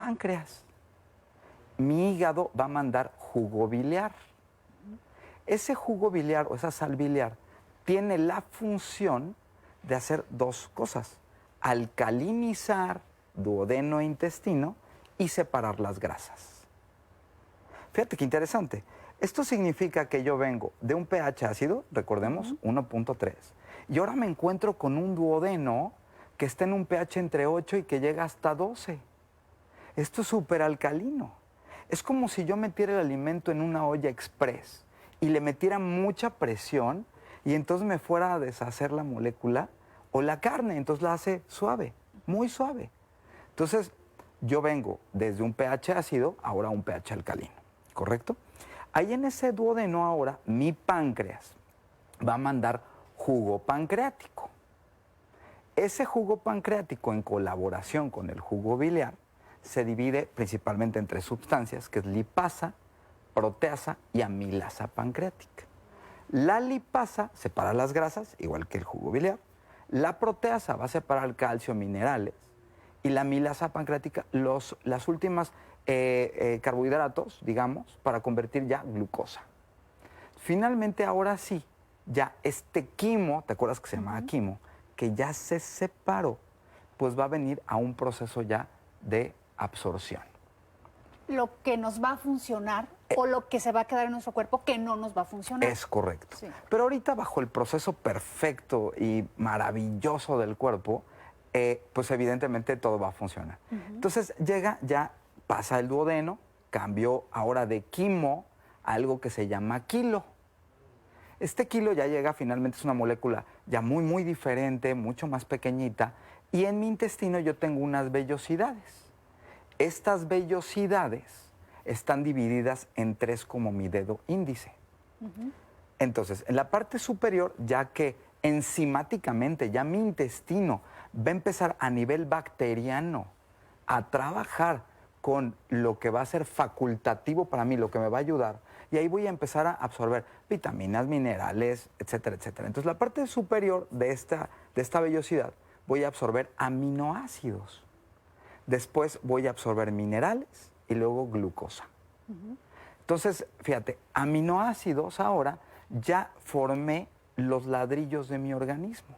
páncreas. Mi hígado va a mandar jugo biliar. Ese jugo biliar o esa sal biliar tiene la función de hacer dos cosas: alcalinizar duodeno e intestino y separar las grasas. Fíjate qué interesante. Esto significa que yo vengo de un pH ácido, recordemos, 1.3, y ahora me encuentro con un duodeno que está en un pH entre 8 y que llega hasta 12. Esto es súper alcalino. Es como si yo metiera el alimento en una olla express y le metiera mucha presión y entonces me fuera a deshacer la molécula o la carne, entonces la hace suave, muy suave. Entonces, yo vengo desde un pH ácido ahora a un pH alcalino, ¿correcto? Ahí en ese duodeno ahora mi páncreas va a mandar jugo pancreático. Ese jugo pancreático, en colaboración con el jugo biliar, se divide principalmente en tres sustancias, que es lipasa, proteasa y amilasa pancreática. La lipasa separa las grasas, igual que el jugo biliar. La proteasa va a separar calcio, minerales. Y la amilasa pancreática, las últimas carbohidratos, digamos, para convertir ya glucosa. Finalmente, ahora sí, ya este quimo, ¿te acuerdas que se llamaba quimo? Que ya se separó, pues va a venir a un proceso ya de absorción. Lo que nos va a funcionar o lo que se va a quedar en nuestro cuerpo que no nos va a funcionar. Es correcto. Sí. Pero ahorita, bajo el proceso perfecto y maravilloso del cuerpo, pues evidentemente todo va a funcionar. Entonces ya pasa el duodeno, cambió ahora de quimo a algo que se llama kilo. Este kilo ya llega, finalmente es una molécula ya muy diferente, mucho más pequeñita, y en mi intestino yo tengo unas vellosidades. Estas vellosidades están divididas en tres como mi dedo índice. Entonces, en la parte superior, ya que enzimáticamente ya mi intestino va a empezar a nivel bacteriano a trabajar con lo que va a ser facultativo para mí, lo que me va a ayudar, y ahí voy a empezar a absorber vitaminas, minerales, etcétera, etcétera. Entonces, la parte superior de esta vellosidad voy a absorber aminoácidos. Después voy a absorber minerales y luego glucosa. Entonces, fíjate, aminoácidos ahora ya formé los ladrillos de mi organismo.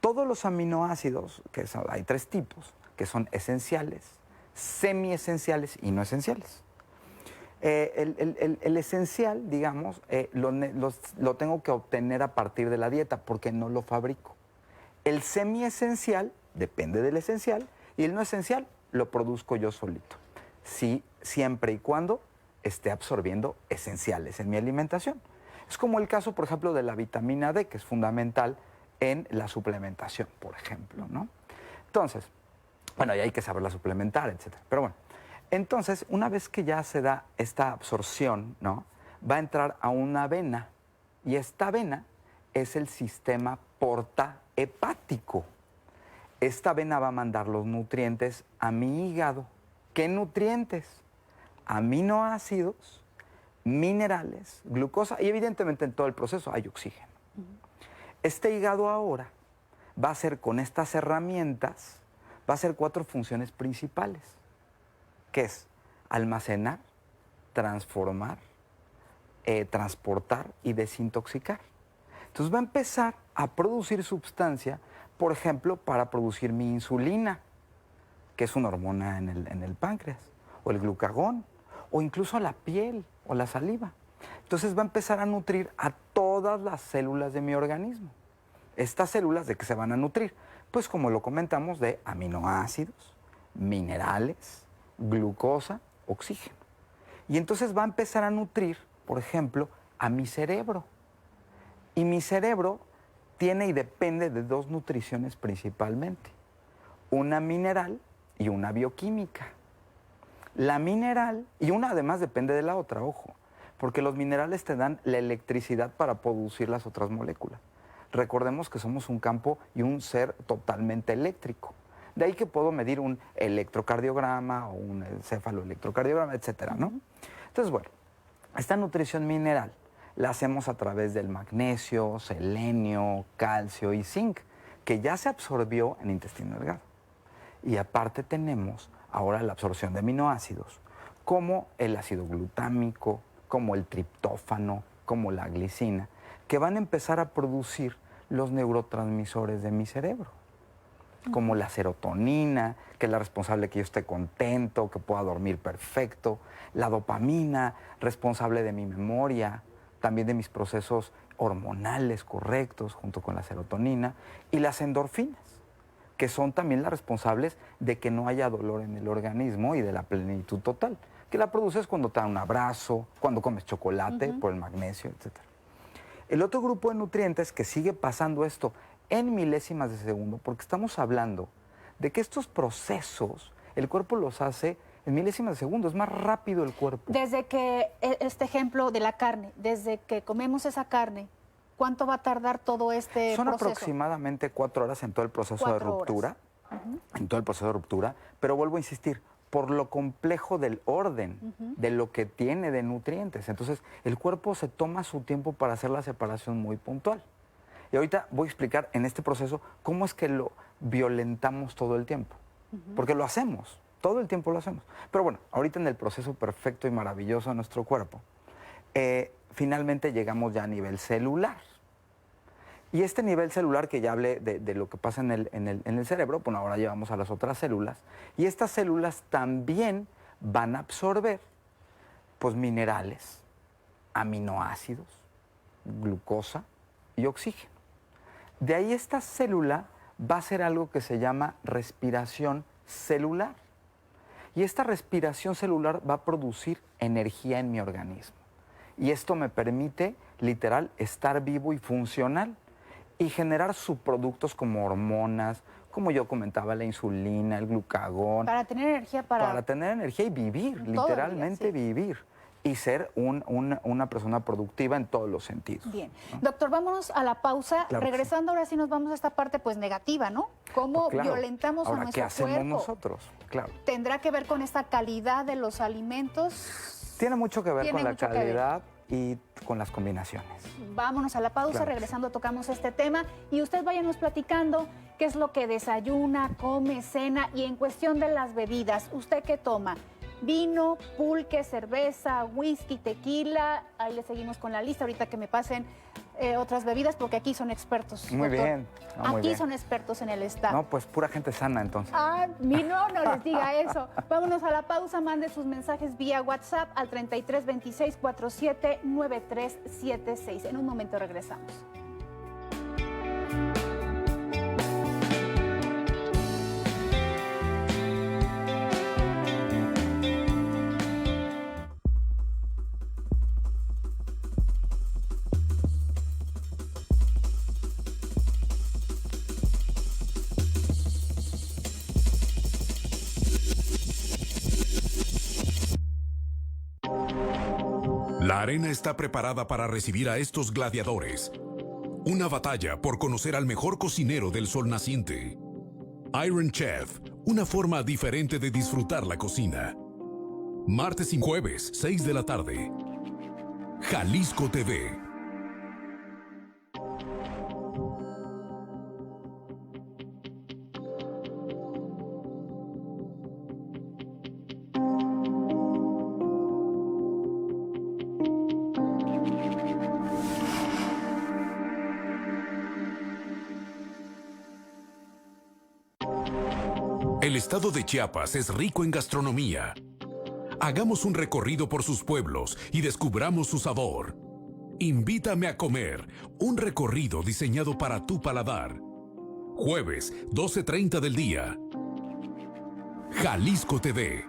Todos los aminoácidos, hay tres tipos, que son esenciales, semiesenciales y no esenciales. El esencial, digamos, lo tengo que obtener a partir de la dieta porque no lo fabrico. El semiesencial depende del esencial y el no esencial lo produzco yo solito. Sí, siempre y cuando esté absorbiendo esenciales en mi alimentación. Es como el caso, por ejemplo, de la vitamina D, que es fundamental en la suplementación, por ejemplo, ¿no? Entonces, bueno, y hay que saberla suplementar, etcétera. Pero bueno, entonces, una vez que ya se da esta absorción, ¿no?, va a entrar a una vena, y esta vena es el sistema porta-hepático. Esta vena va a mandar los nutrientes a mi hígado. ¿Qué nutrientes? Aminoácidos, minerales, glucosa y evidentemente en todo el proceso hay oxígeno. Este hígado ahora va a hacer con estas herramientas, va a hacer 4 funciones principales, que es almacenar, transformar, transportar y desintoxicar. Entonces va a empezar a producir sustancia, por ejemplo, para producir mi insulina, que es una hormona en el páncreas, o el glucagón, o incluso la piel o la saliva. Entonces va a empezar a nutrir a todas las células de mi organismo. ¿Estas células de qué se van a nutrir? Pues como lo comentamos, de aminoácidos, minerales, glucosa, oxígeno. Y entonces va a empezar a nutrir, por ejemplo, a mi cerebro. Y mi cerebro tiene y depende de 2 nutriciones principalmente. Una mineral y una bioquímica. La mineral, y una además depende de la otra, ojo, porque los minerales te dan la electricidad para producir las otras moléculas. Recordemos que somos un campo y un ser totalmente eléctrico. De ahí que puedo medir un electrocardiograma o un encefaloelectrocardiograma, etcétera, ¿no? Entonces, bueno, esta nutrición mineral la hacemos a través del magnesio, selenio, calcio y zinc, que ya se absorbió en intestino delgado. Y aparte tenemos ahora la absorción de aminoácidos, como el ácido glutámico, como el triptófano, como la glicina, que van a empezar a producir los neurotransmisores de mi cerebro, como la serotonina, que es la responsable de que yo esté contento, que pueda dormir perfecto, la dopamina, responsable de mi memoria, también de mis procesos hormonales correctos, junto con la serotonina, y las endorfinas, que son también las responsables de que no haya dolor en el organismo y de la plenitud total, que la produces cuando te dan un abrazo, cuando comes chocolate, por el magnesio, etc. El otro grupo de nutrientes que sigue pasando esto en milésimas de segundo, porque estamos hablando de que estos procesos el cuerpo los hace en milésimas de segundo, es más rápido el cuerpo. Desde que, este ejemplo de la carne, desde que comemos esa carne, ¿cuánto va a tardar todo este Son proceso? aproximadamente 4 horas en todo el proceso de ruptura, en todo el proceso de ruptura, pero vuelvo a insistir, por lo complejo del orden, de lo que tiene de nutrientes. Entonces, el cuerpo se toma su tiempo para hacer la separación muy puntual. Y ahorita voy a explicar en este proceso cómo es que lo violentamos todo el tiempo. Porque lo hacemos, todo el tiempo lo hacemos. Pero bueno, ahorita en el proceso perfecto y maravilloso de nuestro cuerpo, finalmente llegamos ya a nivel celular. Y este nivel celular que ya hablé de lo que pasa en el cerebro, bueno, ahora llevamos a las otras células. Y estas células también van a absorber pues, minerales, aminoácidos, glucosa y oxígeno. De ahí esta célula va a hacer algo que se llama respiración celular. Y esta respiración celular va a producir energía en mi organismo. Y esto me permite, literal, estar vivo y funcional y generar subproductos como hormonas, como yo comentaba, la insulina, el glucagón. Para tener energía para tener energía y vivir, literalmente vivir. Y ser una persona productiva en todos los sentidos. Bien. Doctor, vámonos a la pausa. Claro. Regresando ahora sí nos vamos a esta parte pues negativa, ¿no? Cómo violentamos ahora, a nuestro ¿qué hacemos cuerpo? nosotros? Claro. ¿Tendrá que ver con esta calidad de los alimentos? Tiene mucho que ver Tiene con la mucho que ver. calidad y con las combinaciones. Vámonos a la pausa, Claro. regresando tocamos este tema y usted váyanos platicando qué es lo que desayuna, come, cena y en cuestión de las bebidas, ¿usted qué toma? Vino, pulque, cerveza, whisky, tequila. Ahí le seguimos con la lista ahorita que me pasen otras bebidas porque aquí son expertos. Muy doctor. bien. No, muy Aquí bien. son expertos en el staff. No, pues pura gente sana entonces. Ah, no les diga eso. Vámonos a la pausa, mande sus mensajes vía WhatsApp al 33 26 47 93 76. En un momento regresamos. La arena está preparada para recibir a estos gladiadores. Una batalla por conocer al mejor cocinero del sol naciente. Iron Chef, una forma diferente de disfrutar la cocina. Martes y jueves, 6 de la tarde. Jalisco TV. El estado de Chiapas es rico en gastronomía. Hagamos un recorrido por sus pueblos y descubramos su sabor. Invítame a comer, un recorrido diseñado para tu paladar. Jueves, 12:30 del día. Jalisco TV.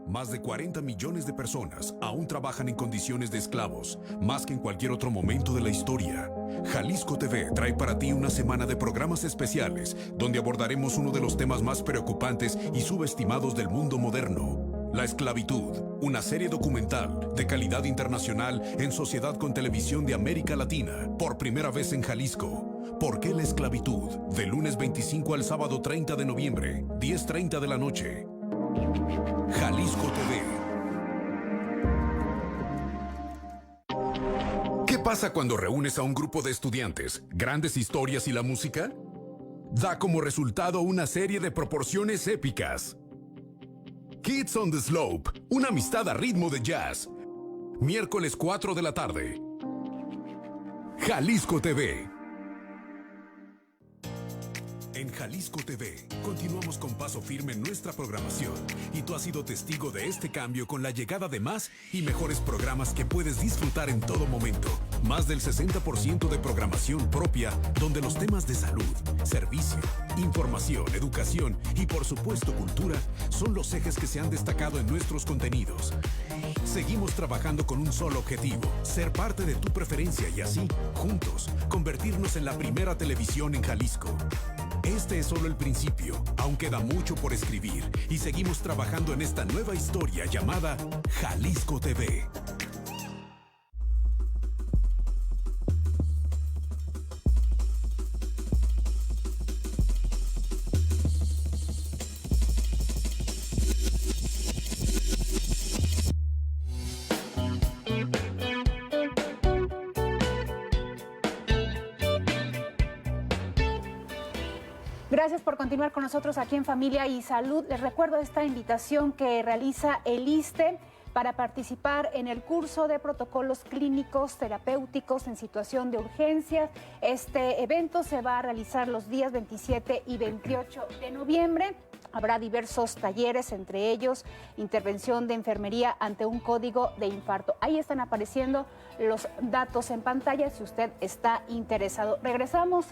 Más de 40 millones de personas aún trabajan en condiciones de esclavos, más que en cualquier otro momento de la historia. Jalisco TV trae para ti una semana de programas especiales donde abordaremos uno de los temas más preocupantes y subestimados del mundo moderno: la esclavitud, una serie documental de calidad internacional en sociedad con televisión de América Latina, por primera vez en Jalisco. ¿Por qué la esclavitud? De lunes 25 al sábado 30 de noviembre, 10:30 de la noche. Jalisco TV. ¿Qué pasa cuando reúnes a un grupo de estudiantes, grandes historias y la música? da como resultado una serie de proporciones épicas. Kids on the Slope, una amistad a ritmo de jazz. Miércoles 4 de la tarde. Jalisco TV. En Jalisco TV, continuamos con paso firme en nuestra programación y tú has sido testigo de este cambio con la llegada de más y mejores programas que puedes disfrutar en todo momento. Más del 60% de programación propia, donde los temas de salud, servicio, información, educación y por supuesto cultura son los ejes que se han destacado en nuestros contenidos. Seguimos trabajando con un solo objetivo, ser parte de tu preferencia y así, juntos, convertirnos en la primera televisión en Jalisco. Este es solo el principio, aún queda mucho por escribir y seguimos trabajando en esta nueva historia llamada Jalisco TV. Gracias por continuar con nosotros aquí en Familia y Salud. Les recuerdo esta invitación que realiza el ISSSTE para participar en el curso de protocolos clínicos terapéuticos en situación de urgencias. Este evento se va a realizar los días 27 y 28 de noviembre. Habrá diversos talleres, entre ellos intervención de enfermería ante un código de infarto. Ahí están apareciendo los datos en pantalla si usted está interesado. Regresamos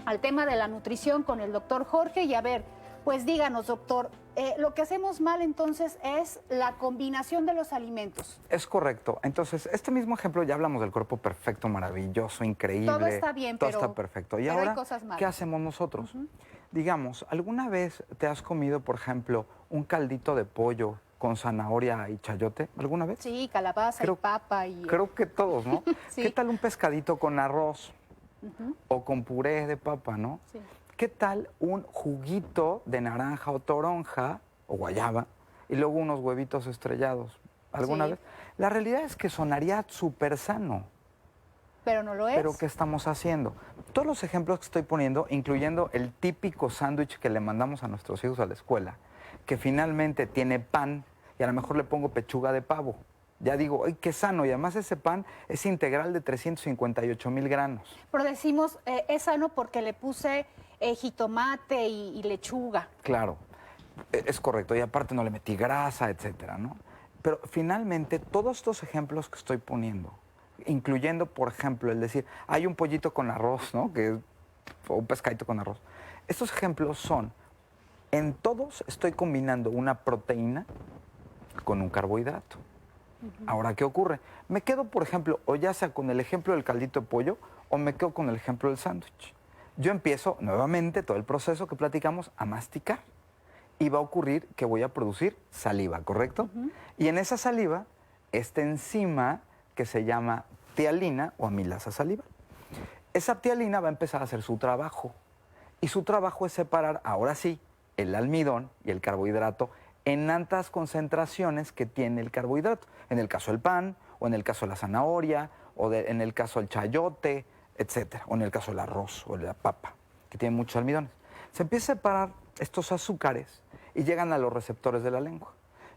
al tema de la nutrición con el doctor Jorge y a ver, pues díganos, doctor, lo que hacemos mal entonces es la combinación de los alimentos. Es correcto. Entonces, este mismo ejemplo, ya hablamos del cuerpo perfecto, maravilloso, increíble. Todo está bien, todo está perfecto. Y pero ahora, hay cosas malas. ¿qué hacemos nosotros? Digamos, ¿alguna vez te has comido, por ejemplo, un caldito de pollo con zanahoria y chayote? ¿Alguna vez? Sí, calabaza y papa. Creo que todos, ¿no? Sí. ¿Qué tal un pescadito con arroz? O con puré de papa, ¿no? Sí. ¿Qué tal un juguito de naranja o toronja o guayaba y luego unos huevitos estrellados? ¿Alguna vez? La realidad es que sonaría súper sano. Pero no lo es. ¿Pero qué estamos haciendo? Todos los ejemplos que estoy poniendo, incluyendo el típico sándwich que le mandamos a nuestros hijos a la escuela, que finalmente tiene pan y a lo mejor le pongo pechuga de pavo. Ya digo, ¡ay, qué sano! Y además ese pan es integral de 358,000 granos. Pero decimos, es sano porque le puse jitomate y lechuga. Claro, es correcto. Y aparte no le metí grasa, etcétera, ¿no? Pero finalmente, todos estos ejemplos que estoy poniendo, incluyendo, por ejemplo, el decir, hay un pollito con arroz, ¿no? O un pescadito con arroz. Estos ejemplos son, en todos estoy combinando una proteína con un carbohidrato. Ahora, ¿qué ocurre? Me quedo, por ejemplo, o ya sea con el ejemplo del caldito de pollo, o me quedo con el ejemplo del sándwich. Yo empiezo nuevamente todo el proceso que platicamos a masticar. Y va a ocurrir que voy a producir saliva, ¿correcto? Y en esa saliva, esta enzima que se llama tialina o amilasa salival. Esa tialina va a empezar a hacer su trabajo. Y su trabajo es separar, ahora sí, el almidón y el carbohidrato en altas concentraciones que tiene el carbohidrato. En el caso del pan, o en el caso de la zanahoria, en el caso del chayote, etcétera. O en el caso del arroz o de la papa, que tiene muchos almidones. Se empieza a separar estos azúcares y llegan a los receptores de la lengua.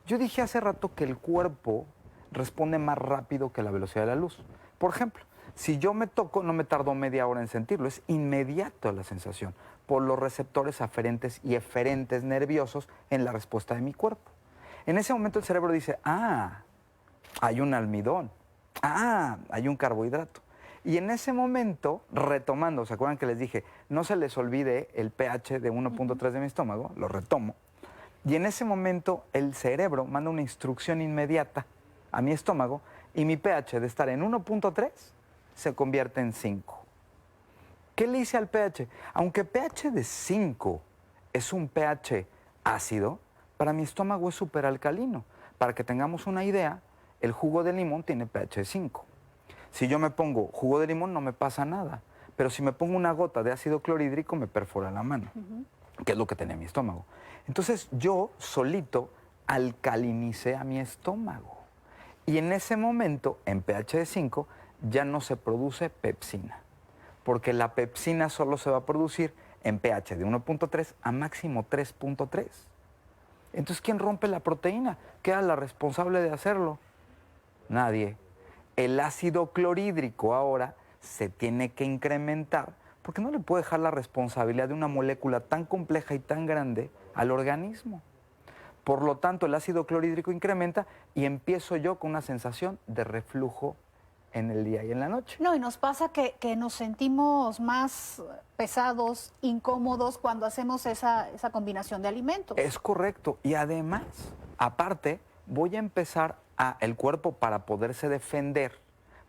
Yo dije hace rato que el cuerpo responde más rápido que la velocidad de la luz. Por ejemplo, si yo me toco, no me tardo media hora en sentirlo, es inmediato la sensación por los receptores aferentes y eferentes nerviosos en la respuesta de mi cuerpo. En ese momento el cerebro dice, hay un almidón, hay un carbohidrato. Y en ese momento, retomando, ¿se acuerdan que les dije? No se les olvide el pH de 1.3 de mi estómago, lo retomo. Y en ese momento el cerebro manda una instrucción inmediata a mi estómago y mi pH de estar en 1.3 se convierte en 5. ¿Qué le hice al pH? Aunque pH de 5 es un pH ácido, para mi estómago es superalcalino. Para que tengamos una idea, el jugo de limón tiene pH de 5. Si yo me pongo jugo de limón no me pasa nada, pero si me pongo una gota de ácido clorhídrico me perfora la mano, que es lo que tenía mi estómago. Entonces yo solito alcalinicé a mi estómago. Y en ese momento, en pH de 5, ya no se produce pepsina, porque la pepsina solo se va a producir en pH de 1.3 a máximo 3.3. Entonces, ¿quién rompe la proteína? ¿Qué era la responsable de hacerlo? Nadie. El ácido clorhídrico ahora se tiene que incrementar porque no le puede dejar la responsabilidad de una molécula tan compleja y tan grande al organismo. Por lo tanto, el ácido clorhídrico incrementa y empiezo yo con una sensación de reflujo en el día y en la noche. No, y nos pasa que nos sentimos más pesados, incómodos cuando hacemos esa combinación de alimentos. Es correcto. Y además, aparte, voy a empezar el cuerpo para poderse defender,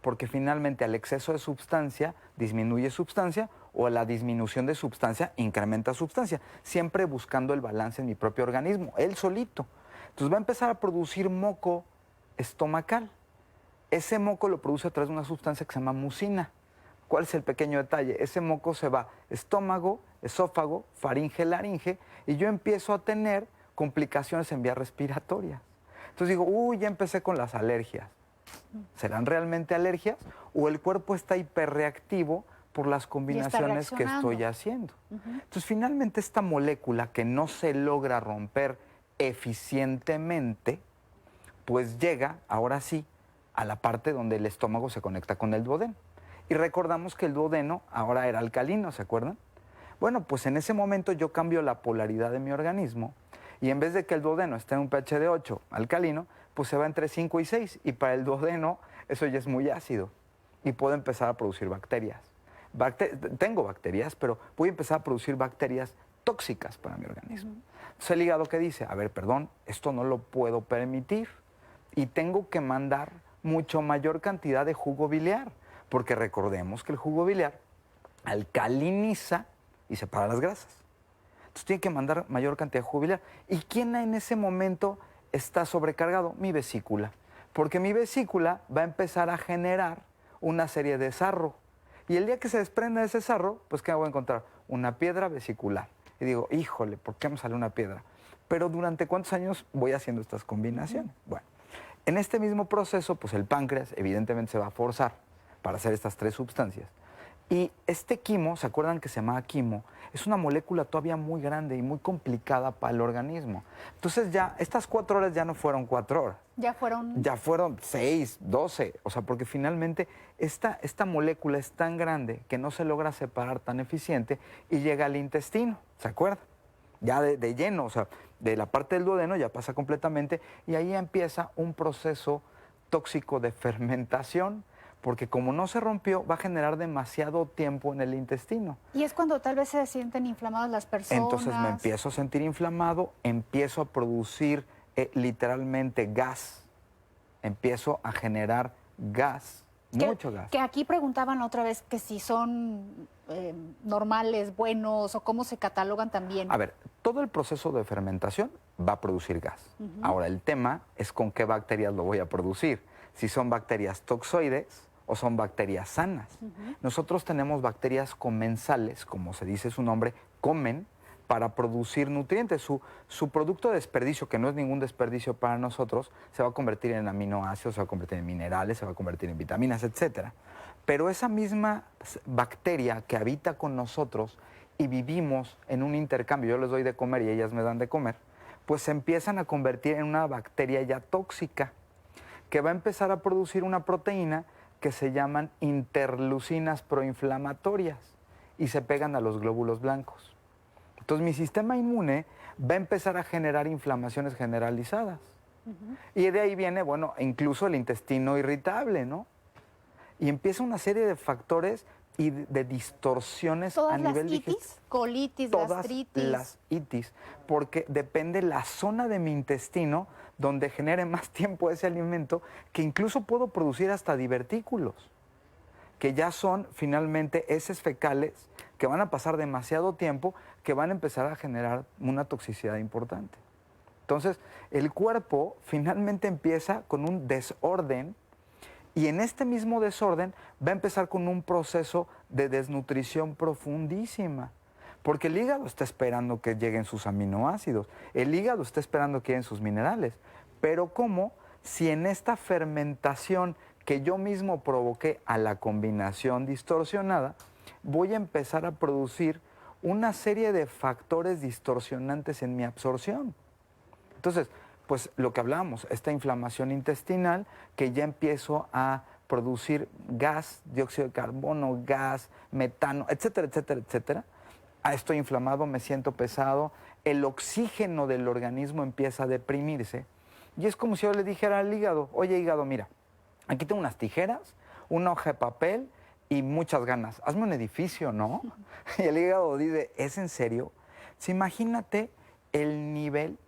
porque finalmente al exceso de sustancia disminuye sustancia o la disminución de sustancia incrementa sustancia, siempre buscando el balance en mi propio organismo, él solito. Entonces va a empezar a producir moco estomacal. Ese moco lo produce a través de una sustancia que se llama mucina. ¿Cuál es el pequeño detalle? Ese moco se va estómago, esófago, faringe, laringe, y yo empiezo a tener complicaciones en vías respiratorias. Entonces digo, uy, ya empecé con las alergias. ¿Serán realmente alergias o el cuerpo está hiperreactivo por las combinaciones que estoy haciendo? Entonces, finalmente, esta molécula que no se logra romper eficientemente, pues llega, ahora sí, a la parte donde el estómago se conecta con el duodeno. Y recordamos que el duodeno ahora era alcalino, ¿se acuerdan? Bueno, pues en ese momento yo cambio la polaridad de mi organismo y en vez de que el duodeno esté en un pH de 8 alcalino, pues se va entre 5 y 6 y para el duodeno eso ya es muy ácido y puedo empezar a producir bacterias. Tengo bacterias, pero voy a empezar a producir bacterias tóxicas para mi organismo. Entonces el hígado que dice, a ver, perdón, esto no lo puedo permitir y tengo que mandar mucho mayor cantidad de jugo biliar, porque recordemos que el jugo biliar alcaliniza y separa las grasas. Entonces tiene que mandar mayor cantidad de jugo biliar. ¿Y quién en ese momento está sobrecargado? Mi vesícula. Porque mi vesícula va a empezar a generar una serie de sarro. Y el día que se desprenda de ese sarro, pues ¿qué voy a encontrar? Una piedra vesicular. Y digo, híjole, ¿por qué me sale una piedra? Pero ¿durante cuántos años voy haciendo estas combinaciones? Bueno, en este mismo proceso, pues el páncreas evidentemente se va a forzar para hacer estas tres sustancias. Y este quimo, ¿se acuerdan que se llamaba quimo? Es una molécula todavía muy grande y muy complicada para el organismo. Entonces ya, estas 4 horas ya no fueron 4 horas. Ya fueron... Ya fueron 6, 12. O sea, porque finalmente esta molécula es tan grande que no se logra separar tan eficiente y llega al intestino, ¿se acuerdan? Ya de lleno, o sea, de la parte del duodeno ya pasa completamente y ahí empieza un proceso tóxico de fermentación, porque como no se rompió, va a generar demasiado tiempo en el intestino. Y es cuando tal vez se sienten inflamadas las personas. Entonces me empiezo a sentir inflamado, empiezo a producir literalmente gas, empiezo a generar gas, mucho gas. Que aquí preguntaban otra vez que si son normales, buenos o cómo se catalogan también. A ver, todo el proceso de fermentación va a producir gas. Ahora, el tema es con qué bacterias lo voy a producir. Si son bacterias toxoides o son bacterias sanas. Nosotros tenemos bacterias comensales, como se dice su nombre, comen para producir nutrientes. Su producto de desperdicio, que no es ningún desperdicio para nosotros, se va a convertir en aminoácidos, se va a convertir en minerales, se va a convertir en vitaminas, etc. Pero esa misma bacteria que habita con nosotros y vivimos en un intercambio, yo les doy de comer y ellas me dan de comer, pues se empiezan a convertir en una bacteria ya tóxica, que va a empezar a producir una proteína que se llaman interleucinas proinflamatorias y se pegan a los glóbulos blancos. Entonces mi sistema inmune va a empezar a generar inflamaciones generalizadas. Y de ahí viene, bueno, incluso el intestino irritable, ¿no? Y empieza una serie de factores y de distorsiones a nivel digestivo. Colitis, gastritis. Todas las itis, porque depende la zona de mi intestino donde genere más tiempo ese alimento, que incluso puedo producir hasta divertículos, que ya son finalmente heces fecales que van a pasar demasiado tiempo, que van a empezar a generar una toxicidad importante. Entonces, el cuerpo finalmente empieza con un desorden y en este mismo desorden va a empezar con un proceso de desnutrición profundísima. Porque el hígado está esperando que lleguen sus aminoácidos, el hígado está esperando que lleguen sus minerales. Pero ¿cómo? Si en esta fermentación que yo mismo provoqué a la combinación distorsionada, voy a empezar a producir una serie de factores distorsionantes en mi absorción. Entonces, pues lo que hablábamos, esta inflamación intestinal, que ya empiezo a producir gas, dióxido de carbono, gas, metano, etcétera, etcétera, etcétera. Estoy inflamado, me siento pesado, el oxígeno del organismo empieza a deprimirse. Y es como si yo le dijera al hígado, oye hígado, mira, aquí tengo unas tijeras, una hoja de papel y muchas ganas. Hazme un edificio, ¿no? Y el hígado dice, ¿es en serio? Sí, imagínate el nivel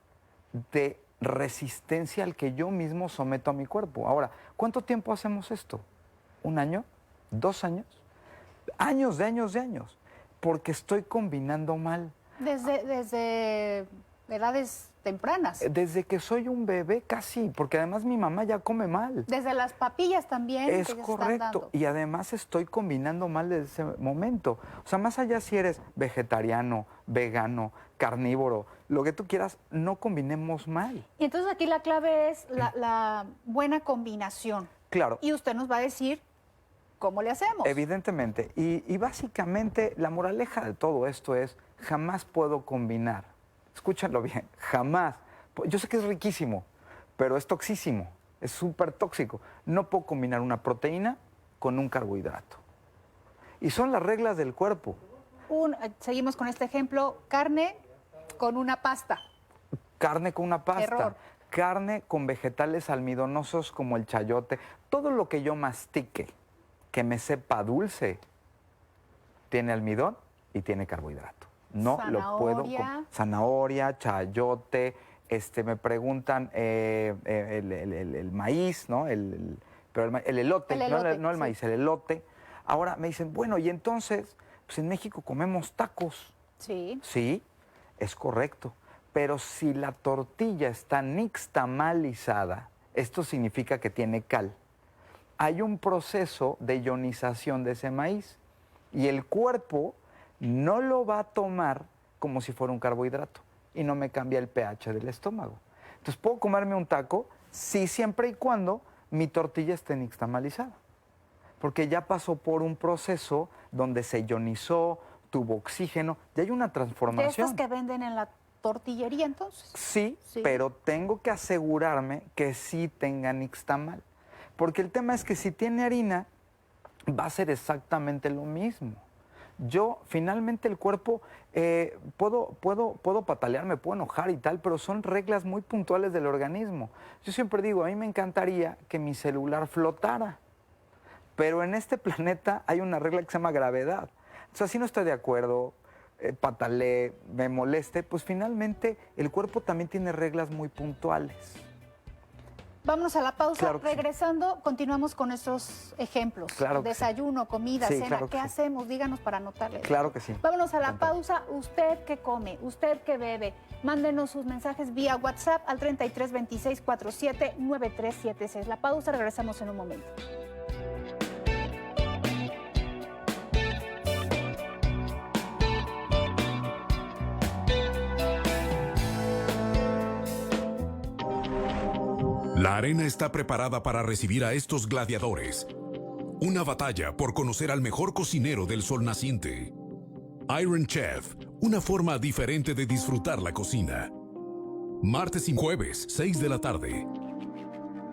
de resistencia al que yo mismo someto a mi cuerpo. Ahora, ¿cuánto tiempo hacemos esto? ¿1 año? ¿2 años? Años de años de años. Porque estoy combinando mal. Desde edades tempranas. Desde que soy un bebé casi, porque además mi mamá ya come mal. Desde las papillas también. Es que ya se están correcto. dando. Y además estoy combinando mal desde ese momento. O sea, más allá si eres vegetariano, vegano, carnívoro, lo que tú quieras, no combinemos mal. Y entonces aquí la clave es la buena combinación. Claro. Y usted nos va a decir cómo le hacemos. Evidentemente. Y básicamente la moraleja de todo esto es, jamás puedo combinar. Escúchalo bien, jamás. Yo sé que es riquísimo, pero es toxísimo, es súper tóxico. No puedo combinar una proteína con un carbohidrato. Y son las reglas del cuerpo. Seguimos con este ejemplo, carne con una pasta. Carne con una pasta. Error. Carne con vegetales almidonosos como el chayote. Todo lo que yo mastique, que me sepa dulce, tiene almidón y tiene carbohidrato. No lo puedo. Zanahoria, chayote, me preguntan el maíz, ¿no? Pero el elote, no el maíz, el elote. Ahora me dicen, bueno, y entonces, pues en México comemos tacos. Sí. Sí, es correcto. Pero si la tortilla está nixtamalizada, esto significa que tiene cal. Hay un proceso de ionización de ese maíz y el cuerpo no lo va a tomar como si fuera un carbohidrato y no me cambia el pH del estómago. Entonces, ¿puedo comerme un taco? Sí, siempre y cuando mi tortilla esté nixtamalizada. Porque ya pasó por un proceso donde se ionizó, tuvo oxígeno, ya hay una transformación. ¿De estas que venden en la tortillería entonces? Sí, pero tengo que asegurarme que sí tenga nixtamal. Porque el tema es que si tiene harina, va a ser exactamente lo mismo. Yo, finalmente, el cuerpo, puedo patalear, me puedo enojar y tal, pero son reglas muy puntuales del organismo. Yo siempre digo, a mí me encantaría que mi celular flotara, pero en este planeta hay una regla que se llama gravedad. O sea, si no estoy de acuerdo, pataleé, me moleste, pues finalmente el cuerpo también tiene reglas muy puntuales. Vámonos a la pausa. Claro que Regresando, continuamos con estos ejemplos. Claro que Desayuno, comida, Sí, cena. claro que ¿Qué sí. hacemos? Díganos para anotarle. Claro que sí. Vámonos a la Encantado. pausa. ¿Usted qué come? ¿Usted qué bebe? Mándenos sus mensajes vía WhatsApp al 33 26 47 9376. La pausa, regresamos en un momento. La arena está preparada para recibir a estos gladiadores. Una batalla por conocer al mejor cocinero del sol naciente. Iron Chef, una forma diferente de disfrutar la cocina. Martes y jueves, 6 de la tarde.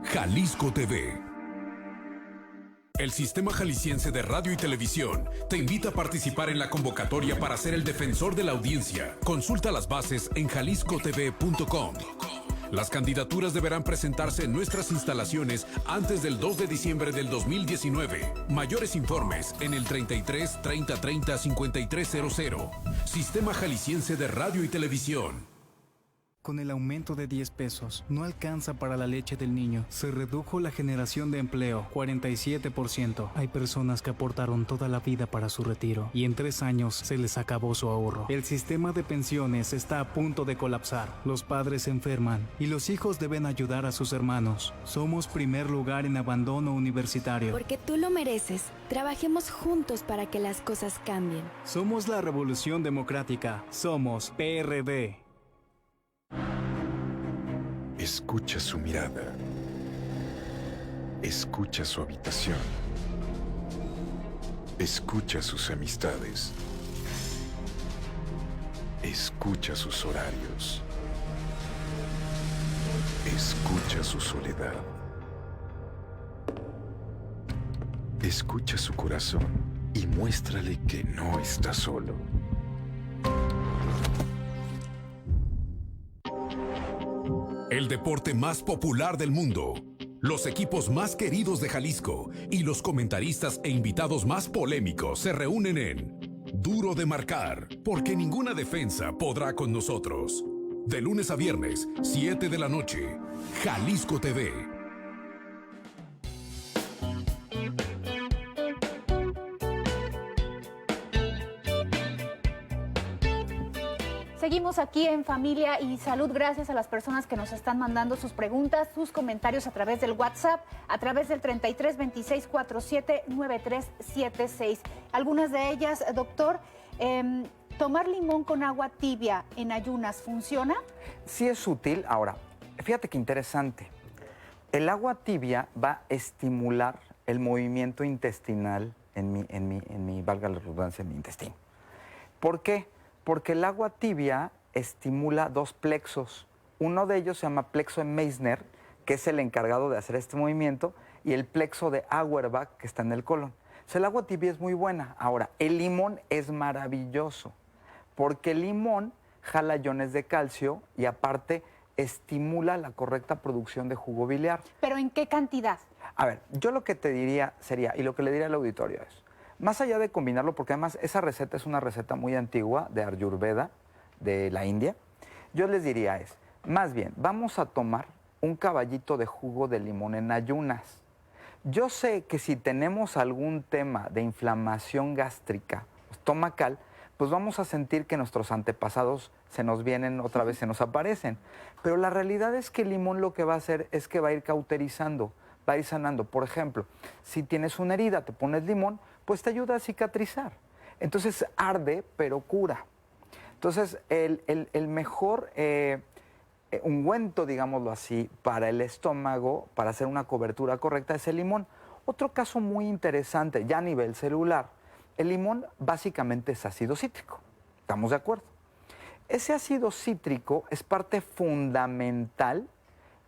Jalisco TV. El Sistema Jalisciense de Radio y Televisión te invita a participar en la convocatoria para ser el defensor de la audiencia. Consulta las bases en jaliscotv.com. Las candidaturas deberán presentarse en nuestras instalaciones antes del 2 de diciembre del 2019. Mayores informes en el 33 30 30 5300. Sistema Jalisciense de Radio y Televisión. Con el aumento de 10 pesos, no alcanza para la leche del niño. Se redujo la generación de empleo, 47%. Hay personas que aportaron toda la vida para su retiro y en 3 años se les acabó su ahorro. El sistema de pensiones está a punto de colapsar. Los padres se enferman y los hijos deben ayudar a sus hermanos. Somos primer lugar en abandono universitario. Porque tú lo mereces. Trabajemos juntos para que las cosas cambien. Somos la Revolución Democrática. Somos PRD. Escucha su mirada. Escucha su habitación. Escucha sus amistades. Escucha sus horarios. Escucha su soledad. Escucha su corazón y muéstrale que no está solo. El deporte más popular del mundo, los equipos más queridos de Jalisco y los comentaristas e invitados más polémicos se reúnen en Duro de Marcar, porque ninguna defensa podrá con nosotros. De lunes a viernes, 7 de la noche, Jalisco TV. Seguimos aquí en Familia y Salud, gracias a las personas que nos están mandando sus preguntas, sus comentarios a través del WhatsApp, a través del 33 26 47 9376. Algunas de ellas, doctor, ¿tomar limón con agua tibia en ayunas funciona? Sí es útil. Ahora, fíjate qué interesante. El agua tibia va a estimular el movimiento intestinal en mi, valga la redundancia, en mi intestino. ¿Por qué? Porque el agua tibia estimula dos plexos. Uno de ellos se llama plexo de Meissner, que es el encargado de hacer este movimiento, y el plexo de Auerbach, que está en el colon. O sea, el agua tibia es muy buena. Ahora, el limón es maravilloso, porque el limón jala iones de calcio y aparte estimula la correcta producción de jugo biliar. ¿Pero en qué cantidad? A ver, yo lo que te diría sería, y lo que le diría al auditorio es, más allá de combinarlo, porque además esa receta es una receta muy antigua de Ayurveda, de la India, yo les diría es, más bien, vamos a tomar un caballito de jugo de limón en ayunas. Yo sé que si tenemos algún tema de inflamación gástrica, estomacal, pues vamos a sentir que nuestros antepasados se nos vienen otra vez, se nos aparecen. Pero la realidad es que el limón lo que va a hacer es que va a ir cauterizando, va a ir sanando. Por ejemplo, si tienes una herida, te pones limón, pues te ayuda a cicatrizar. Entonces arde, pero cura. Entonces el mejor ungüento, digámoslo así, para el estómago, para hacer una cobertura correcta, es el limón. Otro caso muy interesante, ya a nivel celular, el limón básicamente es ácido cítrico. ¿Estamos de acuerdo? Ese ácido cítrico es parte fundamental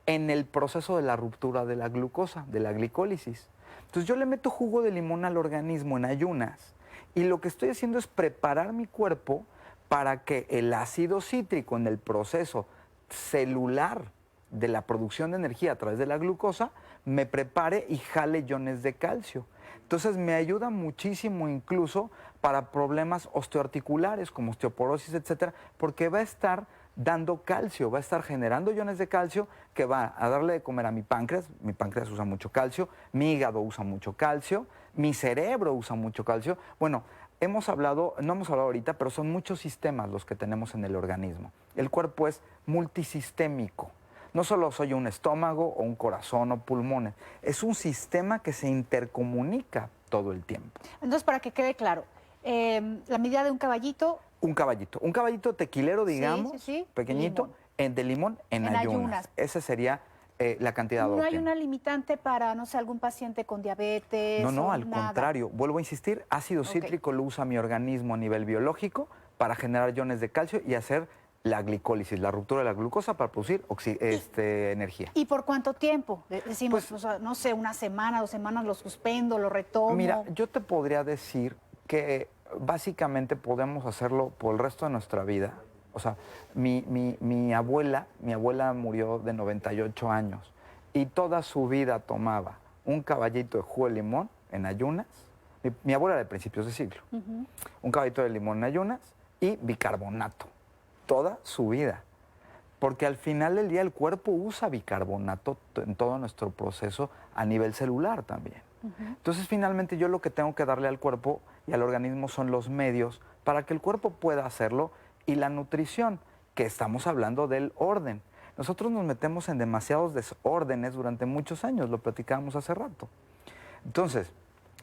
en el proceso de la ruptura de la glucosa, de la glicólisis. Entonces yo le meto jugo de limón al organismo en ayunas y lo que estoy haciendo es preparar mi cuerpo para que el ácido cítrico en el proceso celular de la producción de energía a través de la glucosa me prepare y jale iones de calcio. Entonces me ayuda muchísimo incluso para problemas osteoarticulares como osteoporosis, etcétera, porque va a estar dando calcio, va a estar generando iones de calcio que va a darle de comer a mi páncreas usa mucho calcio, mi hígado usa mucho calcio, mi cerebro usa mucho calcio. Bueno, no hemos hablado ahorita, pero son muchos sistemas los que tenemos en el organismo. El cuerpo es multisistémico. No solo soy un estómago o un corazón o pulmones, es un sistema que se intercomunica todo el tiempo. Entonces, para que quede claro, la medida de un caballito... Un caballito tequilero, digamos, sí, pequeñito, de limón en ayunas. Esa sería la cantidad óptima. ¿No hay una limitante para, no sé, algún paciente con diabetes? No, al contrario. Vuelvo a insistir, ácido cítrico lo usa mi organismo a nivel biológico para generar iones de calcio y hacer la glicólisis, la ruptura de la glucosa para producir energía. ¿Y por cuánto tiempo? Decimos, pues, no sé, una semana, 2 semanas, lo suspendo, lo retomo. Mira, yo te podría decir que básicamente podemos hacerlo por el resto de nuestra vida. O sea, mi abuela murió de 98 años y toda su vida tomaba un caballito de jugo de limón en ayunas. Mi abuela era de principios de siglo. Un caballito de limón en ayunas y bicarbonato. Toda su vida. Porque al final del día el cuerpo usa bicarbonato en todo nuestro proceso a nivel celular también. Entonces, finalmente, yo lo que tengo que darle al cuerpo y al organismo son los medios para que el cuerpo pueda hacerlo y la nutrición, que estamos hablando del orden. Nosotros nos metemos en demasiados desórdenes durante muchos años, lo platicábamos hace rato. Entonces,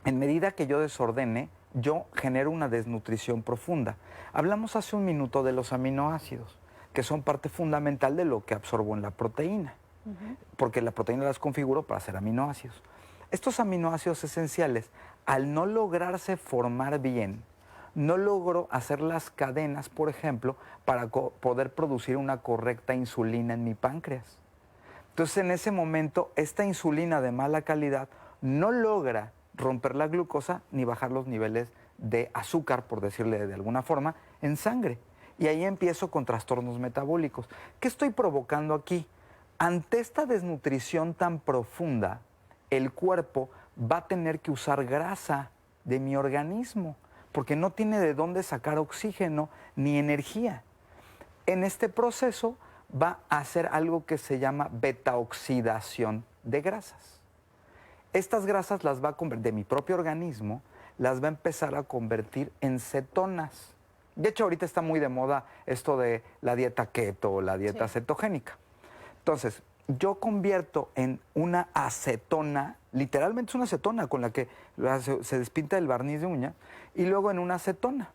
en medida que yo desordene, yo genero una desnutrición profunda. Hablamos hace un minuto de los aminoácidos, que son parte fundamental de lo que absorbo en la proteína, porque la proteína las configuro para hacer aminoácidos. Estos aminoácidos esenciales, al no lograrse formar bien, no logro hacer las cadenas, por ejemplo, para poder producir una correcta insulina en mi páncreas. Entonces, en ese momento, esta insulina de mala calidad no logra romper la glucosa ni bajar los niveles de azúcar, por decirle de alguna forma, en sangre. Y ahí empiezo con trastornos metabólicos. ¿Qué estoy provocando aquí? Ante esta desnutrición tan profunda, el cuerpo va a tener que usar grasa de mi organismo, porque no tiene de dónde sacar oxígeno ni energía. En este proceso va a hacer algo que se llama beta-oxidación de grasas. Estas grasas las va a convertir, de mi propio organismo, las va a empezar a convertir en cetonas. De hecho, ahorita está muy de moda esto de la dieta keto o la dieta cetogénica. Entonces, yo convierto en una acetona, literalmente es una acetona con la que se despinta el barniz de uña, y luego en una acetona.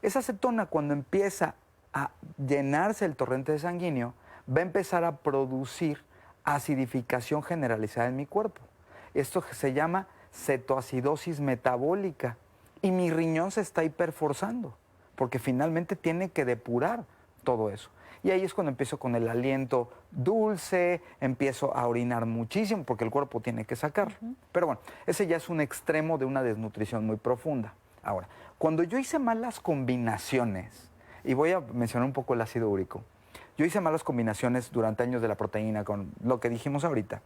Esa acetona, cuando empieza a llenarse el torrente sanguíneo, va a empezar a producir acidificación generalizada en mi cuerpo. Esto se llama cetoacidosis metabólica. Y mi riñón se está hiperforzando, porque finalmente tiene que depurar todo eso. Y ahí es cuando empiezo con el aliento dulce, empiezo a orinar muchísimo, porque el cuerpo tiene que sacarlo. Pero bueno, ese ya es un extremo de una desnutrición muy profunda. Ahora, cuando yo hice malas combinaciones, y voy a mencionar un poco el ácido úrico, yo hice malas combinaciones durante años de la proteína con lo que dijimos ahorita.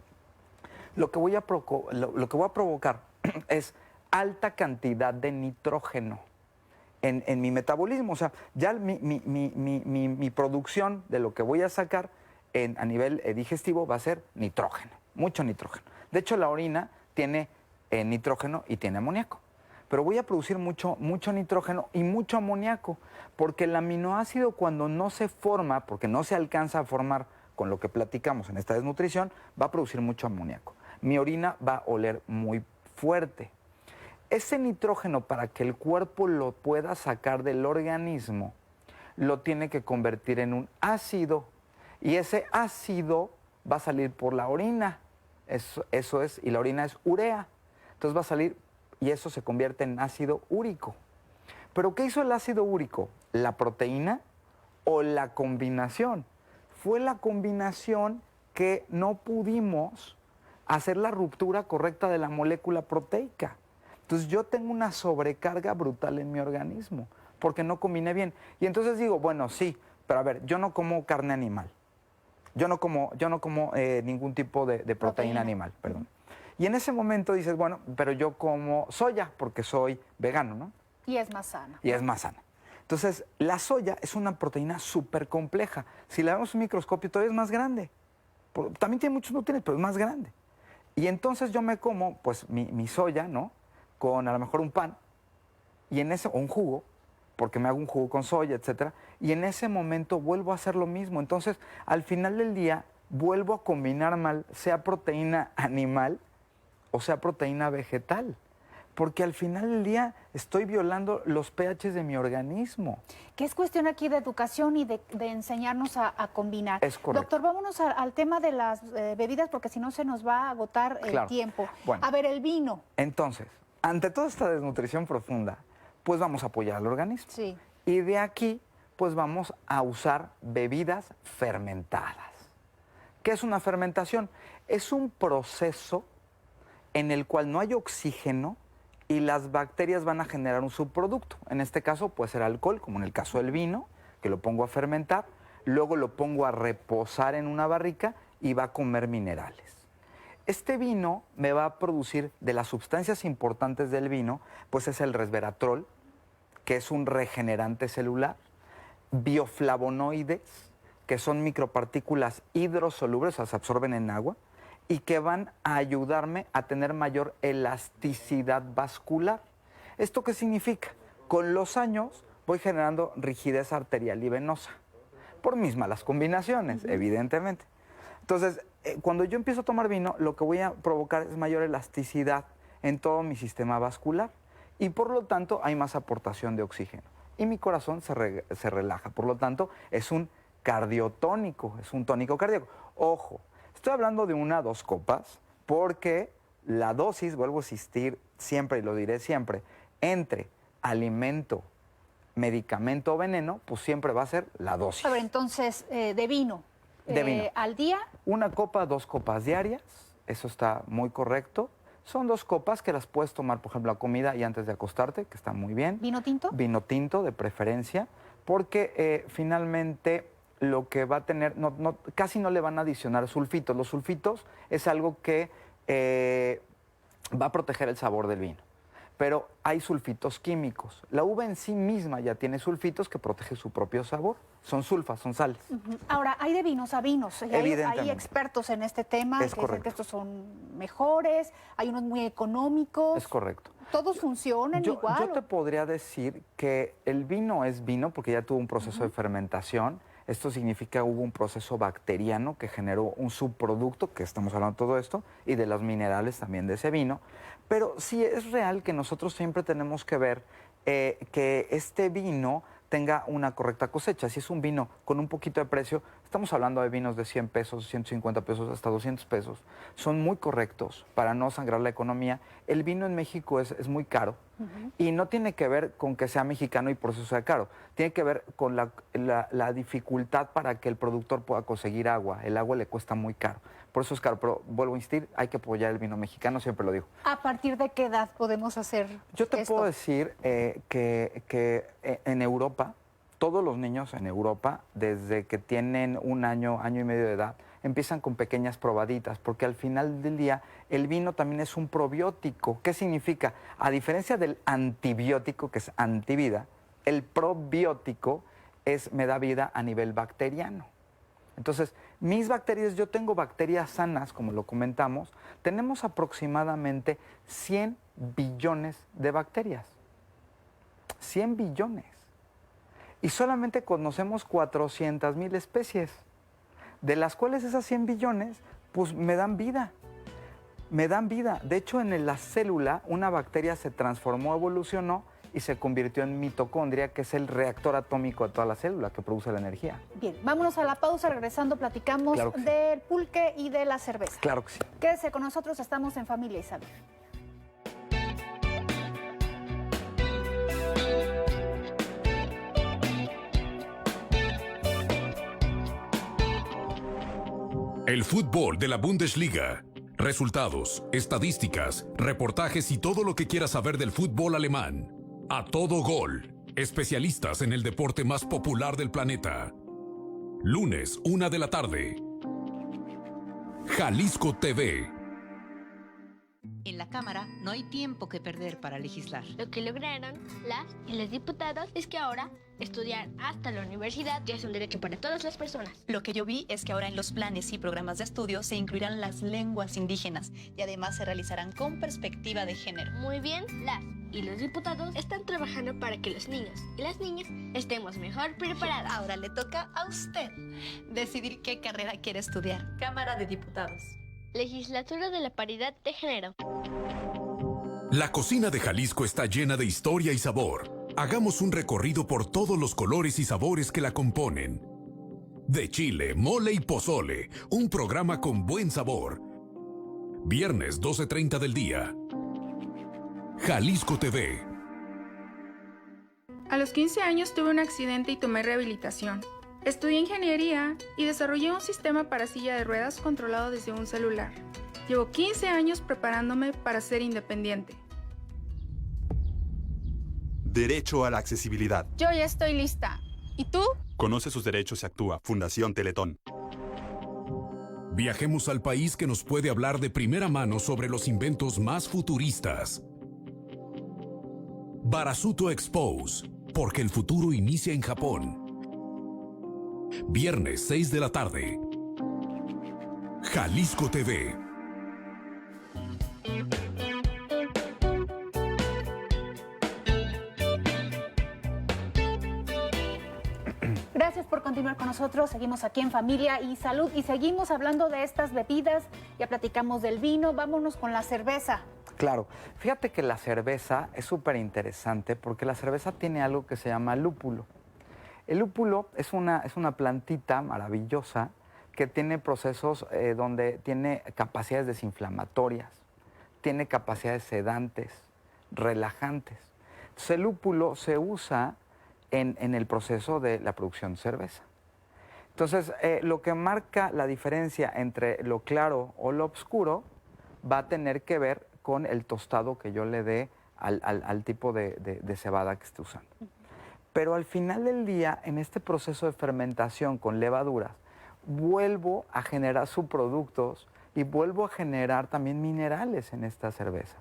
Lo que voy a provocar es alta cantidad de nitrógeno en mi metabolismo. O sea, ya mi producción de lo que voy a sacar a nivel digestivo va a ser nitrógeno, mucho nitrógeno. De hecho, la orina tiene nitrógeno y tiene amoníaco. Pero voy a producir mucho nitrógeno y mucho amoníaco, porque el aminoácido, cuando no se forma, porque no se alcanza a formar con lo que platicamos en esta desnutrición, va a producir mucho amoníaco. Mi orina va a oler muy fuerte. Ese nitrógeno, para que el cuerpo lo pueda sacar del organismo, lo tiene que convertir en un ácido. Y ese ácido va a salir por la orina. Eso es, y la orina es urea. Entonces va a salir, y eso se convierte en ácido úrico. ¿Pero qué hizo el ácido úrico? ¿La proteína o la combinación? Fue la combinación que no pudimos hacer la ruptura correcta de la molécula proteica. Entonces yo tengo una sobrecarga brutal en mi organismo porque no combiné bien. Y entonces digo, bueno, sí, pero a ver, yo no como carne animal. Yo no como ningún tipo de proteína animal, perdón. Y en ese momento dices, bueno, pero yo como soya porque soy vegano, ¿no? Y es más sana. Y es más sana. Entonces, la soya es una proteína súper compleja. Si la vemos en un microscopio, todavía es más grande. También tiene muchos nutrientes, pero es más grande. Y entonces yo me como, pues, mi soya, ¿no? Con a lo mejor un pan, o un jugo, porque me hago un jugo con soya, etcétera. Y en ese momento vuelvo a hacer lo mismo. Entonces, al final del día, vuelvo a combinar mal, sea proteína animal o sea proteína vegetal. Porque al final del día estoy violando los pHs de mi organismo. Que es cuestión aquí de educación y de enseñarnos a combinar. Es correcto. Doctor, vámonos al tema de las bebidas, porque si no se nos va a agotar el tiempo. Bueno, a ver, el vino. Entonces, ante toda esta desnutrición profunda, pues vamos a apoyar al organismo. Sí. Y de aquí, pues vamos a usar bebidas fermentadas. ¿Qué es una fermentación? Es un proceso en el cual no hay oxígeno y las bacterias van a generar un subproducto. En este caso puede ser alcohol, como en el caso del vino, que lo pongo a fermentar, luego lo pongo a reposar en una barrica y va a comer minerales. Este vino me va a producir, de las sustancias importantes del vino, pues es el resveratrol, que es un regenerante celular, bioflavonoides, que son micropartículas hidrosolubles, o sea, se absorben en agua, y que van a ayudarme a tener mayor elasticidad vascular. ¿Esto qué significa? Con los años voy generando rigidez arterial y venosa, por mis malas combinaciones, evidentemente. Entonces, cuando yo empiezo a tomar vino, lo que voy a provocar es mayor elasticidad en todo mi sistema vascular y por lo tanto hay más aportación de oxígeno. Y mi corazón se relaja, por lo tanto es un cardiotónico, es un tónico cardíaco. Ojo, estoy hablando de 1 a 2 copas porque la dosis, vuelvo a insistir siempre y lo diré siempre, entre alimento medicamento o veneno, pues siempre va a ser la dosis. A ver, entonces, de vino. De vino. ¿Al día? 1 copa, 2 copas diarias, eso está muy correcto. Son 2 copas que las puedes tomar, por ejemplo, a comida y antes de acostarte, que está muy bien. ¿Vino tinto? Vino tinto, de preferencia, porque finalmente lo que va a tener, casi no le van a adicionar sulfitos. Los sulfitos es algo que va a proteger el sabor del vino. Pero hay sulfitos químicos. La uva en sí misma ya tiene sulfitos que protege su propio sabor. Son sulfas, son sales. Ahora, hay de vinos a vinos. Hay expertos en este tema que dicen que estos son mejores, hay unos muy económicos. Es correcto. ¿Todos funcionan igual? Yo te podría decir que el vino es vino porque ya tuvo un proceso de fermentación. Esto significa que hubo un proceso bacteriano que generó un subproducto, que estamos hablando de todo esto, y de los minerales también de ese vino. Pero sí es real que nosotros siempre tenemos que ver que este vino tenga una correcta cosecha. Si es un vino con un poquito de precio, estamos hablando de vinos de 100 pesos, 150 pesos, hasta 200 pesos. Son muy correctos para no sangrar la economía. El vino en México es muy caro y no tiene que ver con que sea mexicano y por eso sea caro. Tiene que ver con la dificultad para que el productor pueda conseguir agua. El agua le cuesta muy caro. Por eso es caro, pero vuelvo a insistir, hay que apoyar el vino mexicano, siempre lo digo. ¿A partir de qué edad podemos hacer Yo te puedo decir que en Europa, todos los niños en Europa, desde que tienen 1 año, año y medio de edad, empiezan con pequeñas probaditas, porque al final del día el vino también es un probiótico. ¿Qué significa? A diferencia del antibiótico, que es antivida, el probiótico me da vida a nivel bacteriano. Entonces, mis bacterias, yo tengo bacterias sanas, como lo comentamos, tenemos aproximadamente 100 billones de bacterias. 100 billones. Y solamente conocemos 400,000 especies, de las cuales esas 100 billones, pues me dan vida. Me dan vida. De hecho, en la célula, una bacteria se transformó, evolucionó y se convirtió en mitocondria, que es el reactor atómico de toda la célula que produce la energía. Bien, vámonos a la pausa. Regresando, platicamos del pulque y de la cerveza. Claro que sí. Quédese con nosotros, estamos en Familia y Salud. El fútbol de la Bundesliga. Resultados, estadísticas, reportajes y todo lo que quieras saber del fútbol alemán. A todo gol. Especialistas en el deporte más popular del planeta. Lunes, 1 de la tarde. Jalisco TV. En la Cámara no hay tiempo que perder para legislar. Lo que lograron las y los diputados es que ahora estudiar hasta la universidad ya es un derecho para todas las personas. Lo que yo vi es que ahora en los planes y programas de estudio se incluirán las lenguas indígenas y además se realizarán con perspectiva de género. Muy bien, las y los diputados están trabajando para que los niños y las niñas estemos mejor preparados. Ahora le toca a usted decidir qué carrera quiere estudiar. Cámara de Diputados. Legislatura de la Paridad de Género. La cocina de Jalisco está llena de historia y sabor. Hagamos un recorrido por todos los colores y sabores que la componen. De chile, mole y pozole, un programa con buen sabor. Viernes 12:30 del día. Jalisco TV. A los 15 años tuve un accidente y tomé rehabilitación. Estudié ingeniería y desarrollé un sistema para silla de ruedas controlado desde un celular. Llevo 15 años preparándome para ser independiente. Derecho a la accesibilidad. Yo ya estoy lista. ¿Y tú? Conoce sus derechos y actúa. Fundación Teletón. Viajemos al país que nos puede hablar de primera mano sobre los inventos más futuristas. Barasuto Expose, porque el futuro inicia en Japón. Viernes 6 de la tarde. Jalisco TV. Gracias por continuar con nosotros. Seguimos aquí en Familia y Salud y seguimos hablando de estas bebidas. Ya platicamos del vino. Vámonos con la cerveza. Claro. Fíjate que la cerveza es súper interesante porque la cerveza tiene algo que se llama lúpulo. El lúpulo es una plantita maravillosa que tiene procesos donde tiene capacidades desinflamatorias, tiene capacidades sedantes, relajantes. Entonces, el lúpulo se usa en el proceso de la producción de cerveza. Entonces, lo que marca la diferencia entre lo claro o lo oscuro va a tener que ver con el tostado que yo le dé al tipo de cebada que esté usando. Pero al final del día, en este proceso de fermentación con levaduras, vuelvo a generar subproductos y vuelvo a generar también minerales en esta cerveza.